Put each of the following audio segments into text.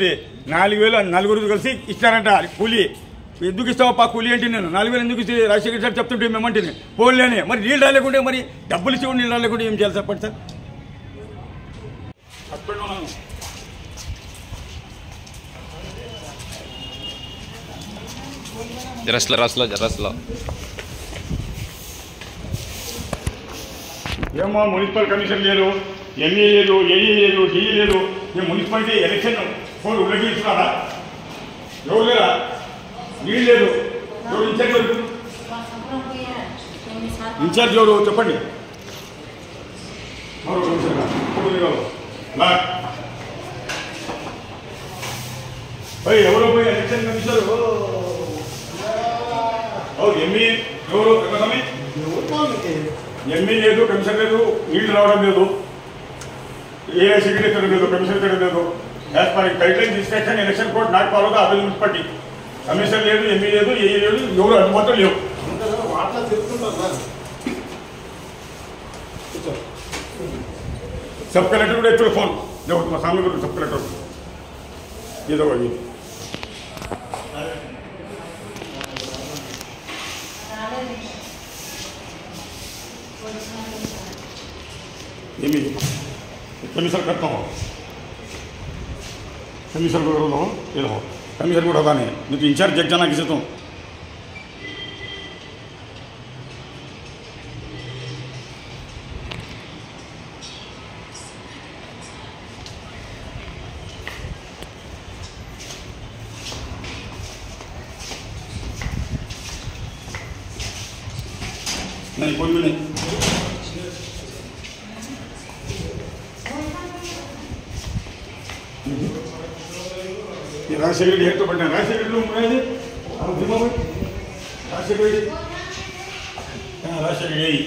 4000 నలుగురు కలిసి ఇస్తారంట కూలీ. ఎందుకు ఇస్తావా కూలీ అంటే నేను 4000 ఎందుకు ఇస్తే రాజశేఖర్ సార్ చెప్తుంటే మేమంటే పోలేని మరి నీళ్ళు రాలేకుంటే మరి డబ్బులు ఇచ్చి నీళ్ళు రాలేకుంటే ఏం చేయాలి చెప్పండి సార్. రస్లో ఏమో మున్సిపల్ కమిషన్ లేదు, ఎంఏ లేదు, ఏఈ లేదు, డిఈ లేదు. ఈ మున్సిపాలిటీ ఎలక్షన్ ఫోన్ ఉల్లగిస్తున్నారా? ఎవరు లేరా? నీళ్ళు లేదు. ఎవరు ఇన్ఛార్జ్ ఎవరు చెప్పండి. ఎవరో పోయి ఎలక్షన్ కమిషనర్ ఎంఏ ఎవరు ఎంఏ లేదు, కమిషన్ లేదు, నీళ్లు రావడం లేదు, ఏ సెక్రటరీ లేదు, కమిషన్ లేదు. As per guidelines instruction election code not follow the other municipality. Commission లేదు, ఎంఏ లేదు, ఏ లేదు, ఎవరు అందుబాటులో లేవు. సబ్ కలెక్టర్ కూడా ఎప్పుడు ఫోన్ మా సామి గురించి సబ్ కలెక్టర్ ఏదో एमी कमीशन करता हूँ कमीशन को करो ये रहो कमीशन को हटा नहीं नहीं तो इंचार्ज जग जाना किसी तुम नहीं कोई भी नहीं राजशेखर हेड तो पढ़ना राजशेखर लोग राजशेखर राजशेखर यही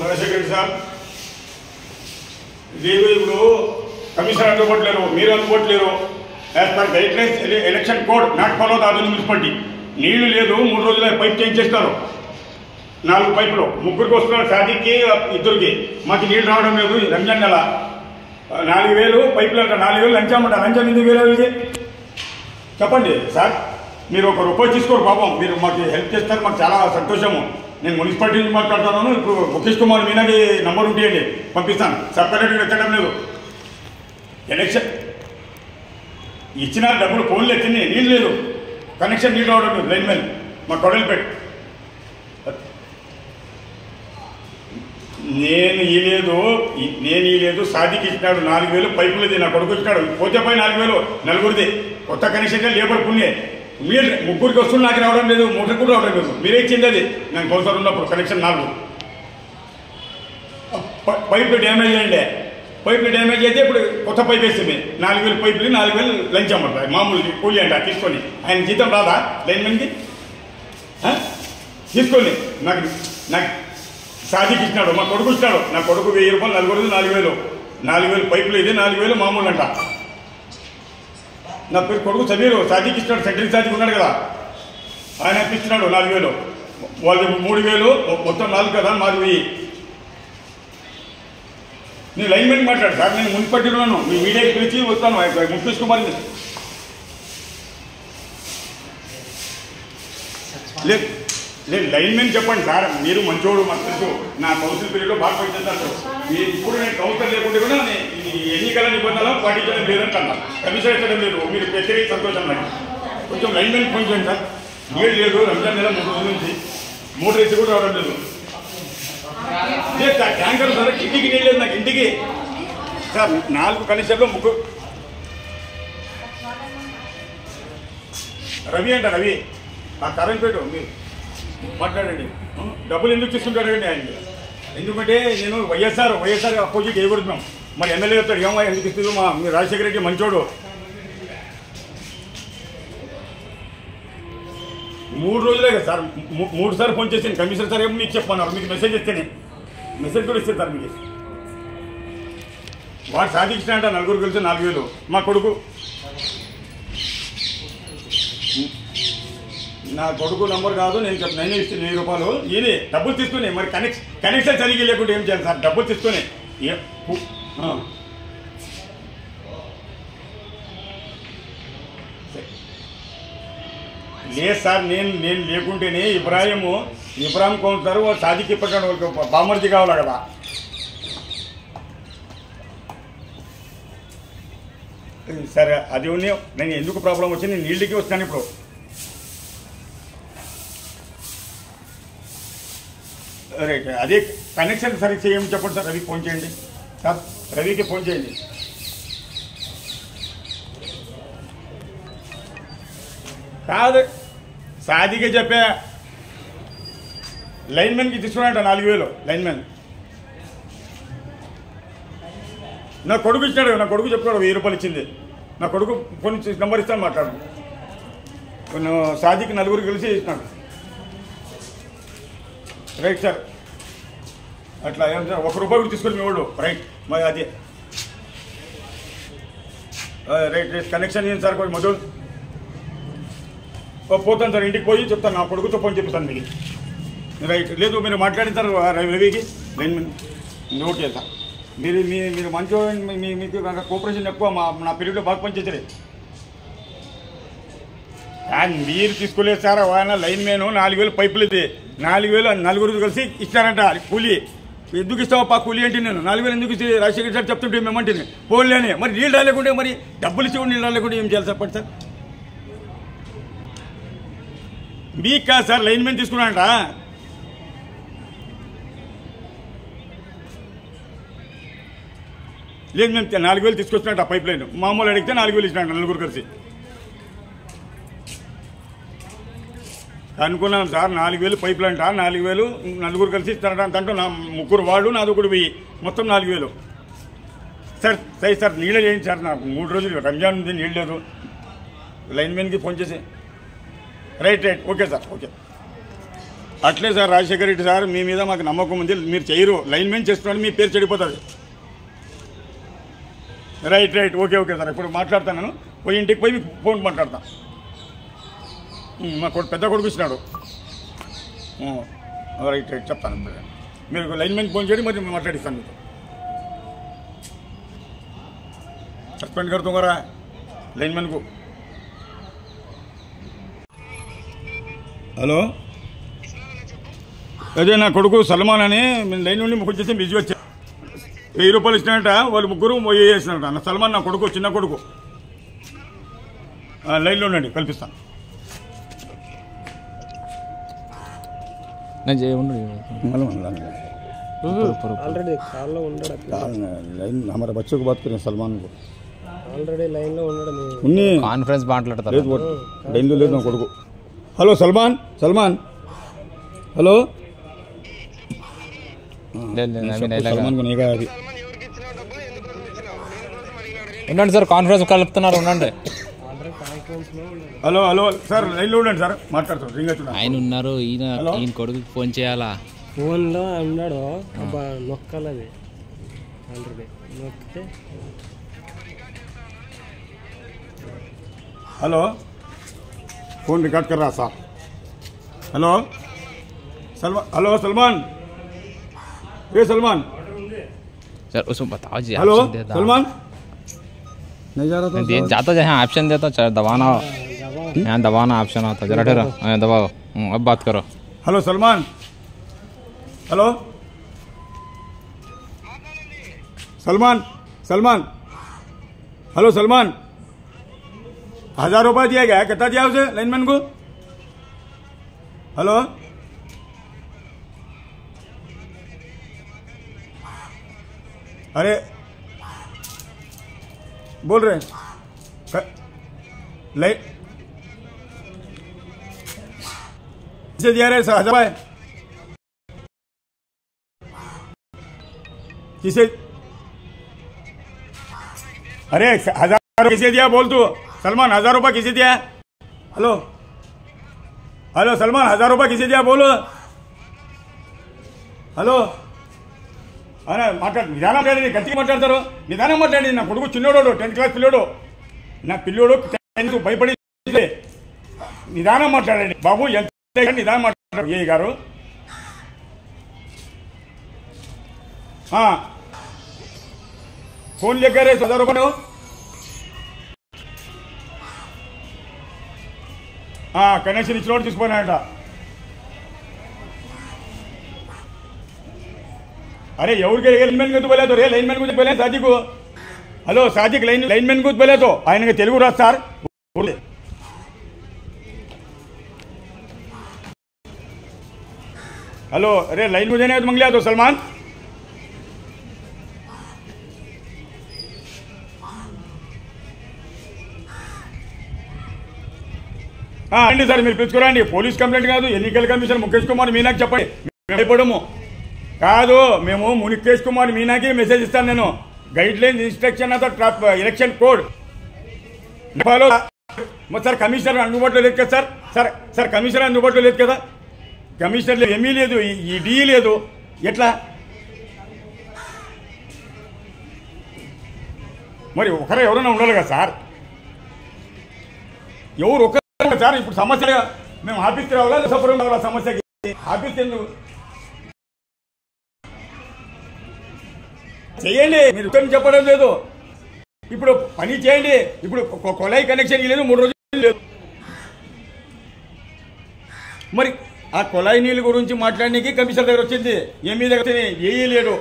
రాజశేఖర్ సార్ ఇదేదో ఇప్పుడు కమిషన్ అందుకోవట్లేరు, మీరు అందుకోవట్లేరు. As per guidelines election code not follow the other municipality. నీళ్లు లేదు, 3 రోజుల పైప్ చేంజ్ చేస్తారు. 4 పైపులు ముగ్గురికి వస్తున్నారు, షాదీకి ఇద్దరికి. మాకు నీళ్ళు రావడం లేదు. రంజాన్ నెల 4000 పైపులు అంట, 4000 లంచం అంట. లంచం ఎందుకు వేరే చెప్పండి సార్. మీరు ఒక రూపాయి తీసుకోరు పాపం, మీరు మాకు హెల్ప్ చేస్తారు, మాకు చాలా సంతోషము. నేను మున్సిపాలిటీ నుంచి మాట్లాడుతున్నాను. ఇప్పుడు ముఖేష్ కుమార్ మీనాకి నంబర్ ఉంటాయండి, పంపిస్తాను. సబ్ కలెక్టర్ ఎత్తడం లేదు. ఎలక్షన్ ఇచ్చిన డబ్బులు ఫోన్లు ఎత్తింది, నీళ్ళు లేదు, కనెక్షన్ నీళ్ళు రావడం లేదు. లైన్ మ్యాన్ మా కొడలిపేట నేను ఇలేదు. సాదికి ఇచ్చినాడు 4000 పైపులది, నా కొడుకు ఇచ్చినాడు. పోతే పోయి 4000 నలుగురిది. కొత్త కనెక్షన్ లేబర్ పుణ్యే. మీరు ముగ్గురికి వస్తున్న నాకు రావడం లేదు, మూటకు కూడా రావడం లేదు. మీరే ఇచ్చింది అది. నేను కౌన్సిలర్ ఉన్నప్పుడు కనెక్షన్ 4 పైపులు డ్యామేజ్ అయ్యండి. పైపులు డ్యామేజ్ అయితే ఇప్పుడు కొత్త పైప్ వేస్తుంది. 4000 పైపులు 4000 లంచ్ అమ్మంటారు. మామూలు కూలి అంట తీసుకొని. ఆయన జీతం రాదా లైన్మెన్కి? తీసుకొని నాకు సాదికి ఇచ్చినాడు, మా కొడుకు ఇచ్చినాడు. నా కొడుకు 1000 రూపాయలు, నలుగురు 4000 పైపులు ఇది, 4000 మామూలు అంట. నా పేరు కొడుకు సమీరు సాదికి ఇచ్చినాడు. సెంట్రల్ సాదికి ఉన్నాడు కదా, ఆయన ఇచ్చినాడు 4000. వాళ్ళు 3000, మొత్తం 4 కదా, మాది 1000. నేను లైన్మెన్ మాట్లాడు సార్. నేను మున్సిపాలిటీలో ఉన్నాను, మీ మీడియాకి పిలిచి వస్తాను. ముఖేష్ కుమార్ లేదు లైన్మెన్ చెప్పండి సార్. మీరు మంచోడు, మాకు తెలుసు. నా కౌన్సిల్ పీరియడ్లో బాగా పనిచేస్తారు. ఇప్పుడు నేను కౌన్సిల్ లేకుంటే కూడా ఎన్నికల నిబంధనలు పాటించడం లేదంటున్నా. కమిషన్ ఎత్తడం లేదు. మీరు వ్యతిరేక సంతోషం నాకు. కొంచెం లైన్మెన్ ఫోన్ చేయండి సార్. నీళ్ళు లేదు, రంజాన్ నెల 3 రోజుల నుంచి మోటార్ వేసి కూడా రావడం లేదు. ట్యాంకర్ సార్ ఇంటికి నీళ్ళు లేదు నాకు. ఇంటికి సార్ 4 కనెక్షన్లో 3 రవి అంట. రవి ఆ కరెంట్ పెట్టు మీరు మాట్లాడండి. డబ్బులు ఎందుకు తీసుకుంటాడండి ఆయన? ఎందుకంటే నేను వైఎస్ఆర్ అపోజిట్ వేయకూడుతున్నాం. మరి ఎమ్మెల్యే చెప్తాడు ఏమో ఎందుకు ఇస్తుంది. మీ రాజశేఖర రెడ్డి మంచోడు. 3 రోజులే కదా సార్, 3 సార్లు ఫోన్ చేసాను కమిషనర్ సార్, ఏమో మీకు చెప్పమన్నారు, మీకు మెసేజ్ ఇస్తేనే మెసేజ్ కూడా ఇస్తాను సార్ మీకు. వాడు సాధించినట్ట 4 కలిసి 4,000. మా కొడుకు నా కొడుకు నంబర్ కాదు, నేను ఇస్తాను 1000 రూపాయలు. ఇది డబ్బులు తీసుకుని మరి కనెక్షన్ సరిగ్గా లేకుండా ఏం చేయాలి సార్? డబ్బులు తీసుకుని లేదు సార్, నేను లేకుంటేనే ఇబ్రాహిం కౌంటారు సాదికి ఇప్పటికంటే వాళ్ళకి బామర్జీ కావాలి కదా. సరే అది ఉన్నాయి, నేను ఎందుకు ప్రాబ్లం వచ్చింది, నేను నీళ్ళకి వస్తాను ఇప్పుడు. రైట్, అదే కనెక్షన్ సరిగ్గా చేయమని చెప్పండి సార్. రవికి ఫోన్ చేయండి సార్, రవికి ఫోన్ చేయండి. కాదు సాదికే చెప్పా, లైన్మెన్కి తీసుకున్నాట 4,000 లైన్మెన్. నా కొడుకు ఇచ్చినాడు, నా కొడుకు చెప్తాడు 1000 రూపాయలు ఇచ్చింది. నా కొడుకు ఫోన్ నెంబర్ ఇస్తాను, మాట్లాడు. సాదికి 4 కలిసి ఇచ్చినాడు. రైట్ సార్, అట్లా ఏం సార్, 1 రూపాయి కూడా తీసుకొని మీ వాళ్ళు. రైట్, మరి అదే రైట్ రైట్ కనెక్షన్ ఏంటి సార్? కొంచెం మొదలు పోతాను సార్, ఇంటికి పోయి చెప్తాను, నా కొడుకుతో ఫోన్ చెప్తాను మీకు. రైట్, లేదు మీరు మాట్లాడిన సార్ రవికి నేను ఓకే సార్. మీరు మంచి మీకు కోఆపరేషన్ ఎక్కువ, నా పీరియడ్లో బాగా పనిచేసారు. మీరు తీసుకోలేదు సార్, ఆయన లైన్ మ్యాన్ 4,000 పైపులు ఇది 4,000 4 కలిసి ఇస్తారంట కూలీ. ఎందుకు ఇస్తావా కూలీ అంటే? నేను 4,000 ఎందుకు ఇచ్చి రాజశేఖర్ సార్ చెప్తుంటే మేమంటే పోలేని. మరి నీళ్ళు రాలేకుంటే, మరి డబ్బులు ఇచ్చి నీళ్ళు రాలేకుంటే ఏం చేయాలి చెప్పండి సార్? మీకు కాదు సార్, లైన్ మ్యాన్ తీసుకున్నాడంట. లేదు, మేము 4,000 తీసుకొచ్చినట్టు ఆ పైప్ లైన్. మామూలు అడిగితే 4,000 ఇచ్చినట్టు 4 కలిసి అనుకున్నాను సార్. 4,000 పైపులు అంట, 4,000 4 కలిసి ఇస్తారంట. దాంట్లో నా 3 వాడు, నాది 1 వెయ్యి, మొత్తం 4,000 సార్. సరే సార్, నీళ్ళు చేయండి సార్. నాకు 3 రోజులు రంజాన్ ఉంది, నీళ్ళు లేదు. లైన్మెన్కి ఫోన్ చేసి రైట్ ఓకే సార్, ఓకే. అట్లే సార్ రాజశేఖర్ రెడ్డి సార్, మీ మీద మాకు నమ్మకం ఉంది. మీరు చేయరు, లైన్మెన్ చేస్తున్నాడు, మీ పేరు చెడిపోతుంది. Right okay sir. ఇప్పుడు మాట్లాడతాను, పోయి ఇంటికి పోయి మీకు ఫోన్ మాట్లాడతాను. మా పెద్ద కొడుకు ఇచ్చినాడు. రైట్ చెప్తాను. మీరు లైన్మెన్కి ఫోన్ చేయండి, మరి మాట్లాడిస్తాను మీకు. సస్పెండ్ కడుతున్నారా లైన్మెన్కు? హలో, అదే నా కొడుకు సల్మాన్ అని లైన్ నుండి ముగ్గురు చేసి బిజీ వచ్చా. 1000 రూపాయలు ఇచ్చినట్ట, వాళ్ళు 3 వేసినట్ట. నా సల్మాన్ నా కొడుకు, చిన్న కొడుకు. లైన్లో ఉండండి, కల్పిస్తాను. हमारे बच्चों को बात करें सलमान को ऑलरेडी लाइन లో ఉన్నాడు కాన్ఫరెన్స్ మాట్లాడతారు లైన్ లో లేదు కొడుకు హలో సల్మాన్ హలో సల్మాన్ को नहीं कहा अभी ఉండండి సార్ కాన్ఫరెన్స్ కలుపుతున్నారు ఉండండి హలో సార్ లైన్ లో ఉండండి సార్ మాట్లాడతారు రింగ్ అవుతున్నా ఆయన ఉన్నారు ఈయన కొడుకుకి ఫోన్ చేయాలా ఫోన్ లో అన్నాడు నొక్కాలది ఆల్రెడీ నొక్కితే हेलो फोन रिकॉर्ड कर रहा साहब हेलो सलमान ये सलमान सर उसको बताओ जी हेलो सलमान नहीं जा रहा था जाता जहाँ ऑप्शन देता दबाना यहाँ दबाना ऑप्शन आता जरा ठहरो दबाओ अब बात करो hello Salman hello Salman hello Salman 1000 रुपये दिया गया, कितना दिया उसे लाइनमैन को? हेलो अरे बोल रहे हैं लाइट किसे दिया रहे 1000 रुपये किसे? अरे 1000 किसे दिया बोल तू सलमान 1000 रुपये किसे दिया? हेलो హలో సల్మాన్ 1000 రూపాయలు కిసే దియా బోలో. హలో అరే మాట్లాడు, నిదానం మాట్లాడి గట్టిగా మాట్లాడతారు, నిదానం మాట్లాడి. నా కొడుకు చిన్నోడు 10th క్లాస్ పిల్లోడు, నా పిల్లోడు 10th భయపడి నిదానం మాట్లాడండి బాబు, ఎంత నిదానం మాట్లాడారు ఏ గారు. ఫోన్ లేకరే 1000 రూపాయలు కనెక్షన్ ఇచ్చినోడు తీసుకున్నాడట. अरे ఎవరికి లైన్మెన్ గురించి పోలేదు రే, లైన్మెన్ గురించి పోలేదు సాజికు. హలో సాజిక్ లైన్మెన్ గురించి పోలేదు, ఆయనకి తెలుగు రాదు సార్. हेलो अरे लाइन मुझे नहीं मंगलिया तो सलमान అండి సార్ మీరు పిలుచుకోరండి. పోలీస్ కంప్లైంట్ కాదు, ఎన్నికల కమిషన్ ముఖేష్ కుమార్ మీనాకి చెప్పండి. భయపడము కాదు, మేము ముఖేష్ కుమార్ మీనాకి మెసేజ్ ఇస్తాను నేను. Guide lines instruction election code follow. Sir commissioner అందుబాటులో లేదు కదా సార్. సార్ సార్ కమిషనర్ అందుబాటులో లేదు కదా, కమిషనర్ లేదు, ఏమీ లేదు, ఈ డీ లేదు, ఎట్లా మరి? ఒకరే ఎవరైనా ఉండాలి కదా సార్, ఎవరు ఒకరు సార్. ఇప్పుడు సమస్య మేము ఆఫీస్కి రావాలా, సఫరం రావాలా సమస్యకి? ఆఫీస్ ఎందుకు చేయండి, మీరు ఉత్తరం చెప్పడం లేదు. ఇప్పుడు పని చేయండి. ఇప్పుడు కొలాయి కనెక్షన్ లేదు, 3 రోజులు లేదు. మరి ఆ కొలాయి నీళ్ళ గురించి మాట్లాడడానికి కమిషనర్ దగ్గర వచ్చింది, ఏమీ దగ్గర ఏమీ లేడు.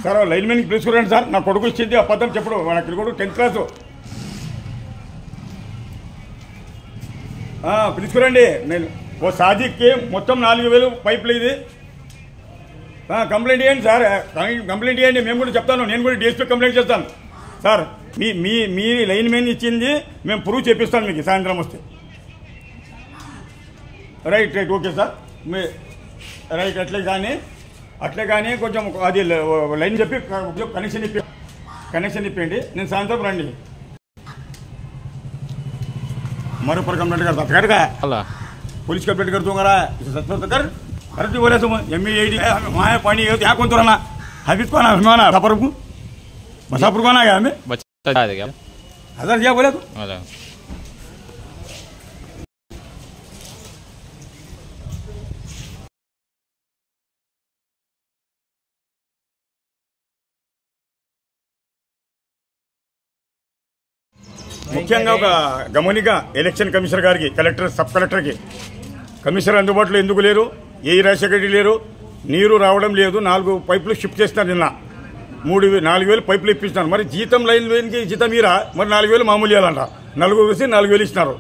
సార్ లైన్మెన్కి పిలుచుకురండి సార్. నా కొడుకు ఇచ్చింది అబద్ధం చెప్పడు, నా కొడుకు 10th క్లాసు. పిలుచుకురండి. నేను ఓ సాజిక్కి మొత్తం 4000 పైపులు ఇది. కంప్లైంట్ చేయండి సార్, కంప్లైంట్ చేయండి. మేము కూడా చెప్తాను, నేను కూడా డిఎస్పీ కంప్లైంట్ చేస్తాను సార్. మీ లైన్ మెన్ ఇచ్చింది మేము ప్రూవ్ చేపిస్తాను మీకు సాయంత్రం వస్తే. రైట్ రైట్ ఓకే సార్, మీ రైట్. అట్లే కానీ కొంచెం అది లైన్ చెప్పి కనెక్షన్ ఇప్పండి. నేను సాయంత్రం రండి. हमारे ऊपर कंप्लेंट करता कर का पुलिस कंप्लेंट कर दूंगा सच कर अरे बोले तुम ME80 वहाँ पानी है यहाँ कौन तो रहना हाफिज को आना बसापुर को आना गया हमें हजार दिया बोले तो ముఖ్యంగా ఒక గమనిక ఎలక్షన్ కమిషనర్ గారికి, కలెక్టర్, సబ్ కలెక్టర్కి, కమిషనర్ అందుబాటులో ఎందుకు లేరు, ఏ రాజశేఖర లేరు, నీరు రావడం లేదు. 4 పైపులు షిఫ్ట్ చేస్తున్నారు. నిన్న 4,000 పైపులు ఇప్పిస్తున్నారు. మరి జీతం లైన్ లైన్కి జీతం మీరా, మరి 4,000 మామూలు ఇవ్వాలంట. 4 కలిసి 4,000 ఇస్తున్నారు.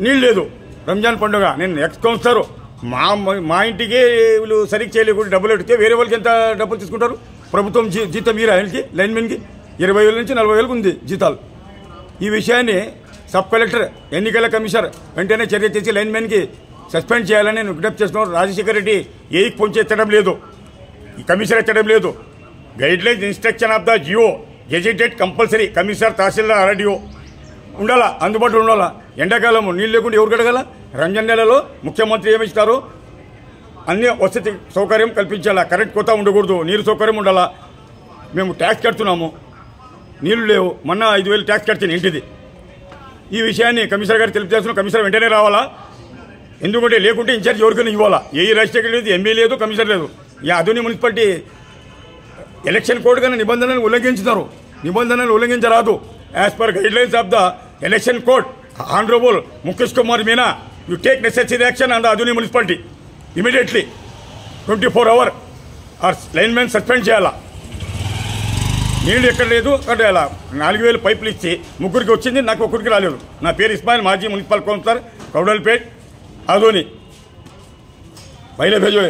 నీళ్ళు లేదు. రంజాన్ పండుగ, నేను ఎక్స్ కౌన్సిలర్, మా ఇంటికి వీళ్ళు సరిగ్గా చేయలేకుండా డబ్బులు అడిగితే వేరే వాళ్ళకి ఎంత డబ్బులు తీసుకుంటారు? ప్రభుత్వం జీతం మీరా ఆయనకి, లైన్మెన్కి 20,000 నుంచి 40,000 ఉంది జీతాలు. ఈ విషయాన్ని సబ్ కలెక్టర్, ఎన్నికల కమిషనర్ వెంటనే చర్య చేసి లైన్మెన్కి సస్పెండ్ చేయాలని నేను విజ్ఞప్తి చేస్తున్నాను. రాజశేఖర రెడ్డి ఏకి పొంచి ఎత్తడం లేదు, ఈ కమిషనర్ ఎత్తడం లేదు. Guidelines instruction of the GO gazetted compulsory commissioner, tahsildar, RDO ఉండాలా, అందుబాటులో ఉండాలా. ఎండాకాలం నీళ్ళు లేకుండా ఎవరు కడగల? రంజాన్ నెలలో ముఖ్యమంత్రి ఏమి ఇస్తారు? అన్ని వసతి సౌకర్యం కల్పించాలా. కరెంట్ కొత్త ఉండకూడదు, నీరు సౌకర్యం ఉండాలా. మేము ట్యాక్స్ కడుతున్నాము, నీళ్లు లేవు. మొన్న 5,000 ట్యాక్స్ కట్టింది ఇంటిది. ఈ విషయాన్ని కమిషనర్ గారు తెలియజేస్తున్న కమిషనర్ వెంటనే రావాలా. ఎందుకంటే లేకుంటే ఇన్ఛార్జ్ ఎవరికైనా ఇవ్వాలా. ఏ రాజశేఖర్ లేదు, ME లేదు, కమిషనర్ లేదు. ఈ ఆధునిక మున్సిపాలిటీ ఎలక్షన్ కోడ్ కన్నా నిబంధనలు ఉల్లంఘించుతారు. నిబంధనలు ఉల్లంఘించరాదు. As per guidelines of the election code, honourable Mukesh Kumar Meena, you take necessary action on the ఆధునిక municipality immediately. 24 hours or linemen suspend చేయాలా. నీళ్ళు ఎక్కడ లేదు అక్కడ 4,000 పైపులు ఇచ్చి 3కి వచ్చింది, నాకు 1కి రాలేదు. నా పేరు ఇస్మాయిల్, మాజీ మున్సిపల్ కౌన్సిలర్, కౌడల్పేట్, ఆదోని. పైన భేజో